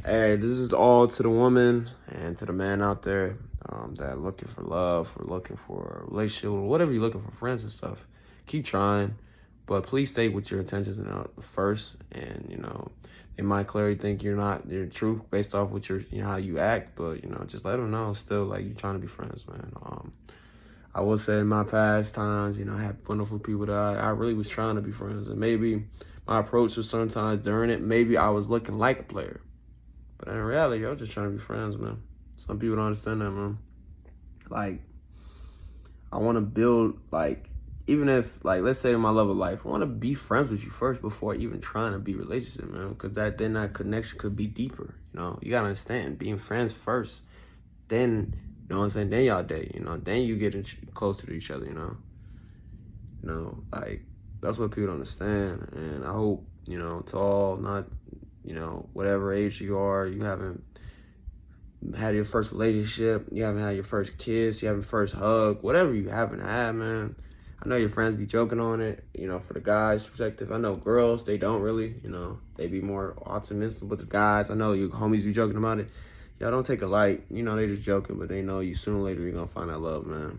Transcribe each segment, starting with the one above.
Hey, this is all to the woman and to the man out there that looking for love or looking for a relationship or whatever you're looking for, friends and stuff. Keep trying, but please stay with your intentions first. And they might clearly think you're not your truth based off what how you act, but just let them know still like you're trying to be friends, man. I will say in my past times, I had wonderful people that I really was trying to be friends, and maybe my approach was sometimes during it, maybe I was looking like a player. But in reality, I was just trying to be friends, man. Some people don't understand that, man. Like, I want to build, like, even if, like, let's say in my love of life, I want to be friends with you first before even trying to be relationship, man. Because then that connection could be deeper, You got to understand, being friends first. Then, you know what I'm saying? Then y'all date, Then you get closer to each other, Like, that's what people don't understand. And I hope, to all, not, whatever age you are, you haven't had your first relationship, you haven't had your first kiss, you haven't first hug, whatever you haven't had, man. I know your friends be joking on it, for the guys' perspective. I know girls, they don't really, they be more optimistic. But the guys, I know your homies be joking about it. Y'all don't take it light, they just joking, but they know you sooner or later you're gonna find that love, man,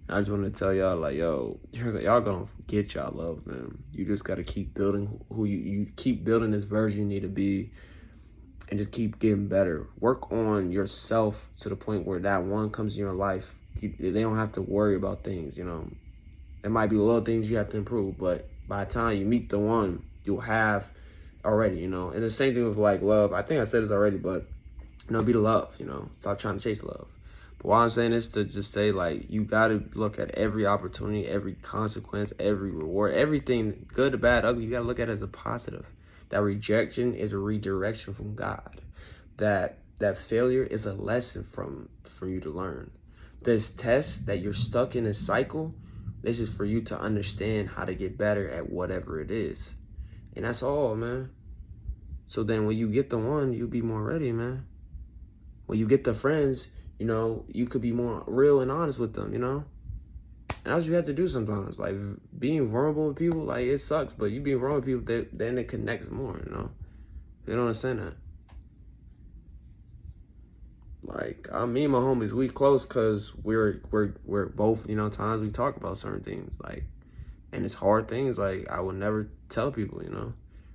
I just want to tell y'all, like, yo, y'all gonna get y'all love, man. You just gotta keep building who you keep building this version you need to be, and just keep getting better. Work on yourself to the point where that one comes in your life. They don't have to worry about things, There might be little things you have to improve, but by the time you meet the one, you'll have already, And the same thing with, like, love. I think I said this already, but, be the love, Stop trying to chase love. But why I'm saying this to just say, like, you got to look at every opportunity, every consequence, every reward, everything, good, bad, ugly. You got to look at it as a positive. That rejection is a redirection from God. That failure is a lesson for you to learn. This test that you're stuck in a cycle, this is for you to understand how to get better at whatever it is. And that's all, man. So then when you get the one, you'll be more ready, man. When you get the friends, you could be more real and honest with them, And that's what you have to do sometimes. Like, being vulnerable with people, like, it sucks, but you being vulnerable with people, then it connects more, They don't understand that. Like, me and my homies, we close because we're both, times we talk about certain things, like, and it's hard things, like, I would never tell people,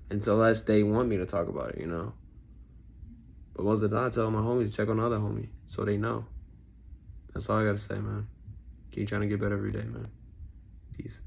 unless they want me to talk about it, But most of the time, I tell my homies to check on the other homie so they know. That's all I gotta say, man. Keep trying to get better every day, man. Peace.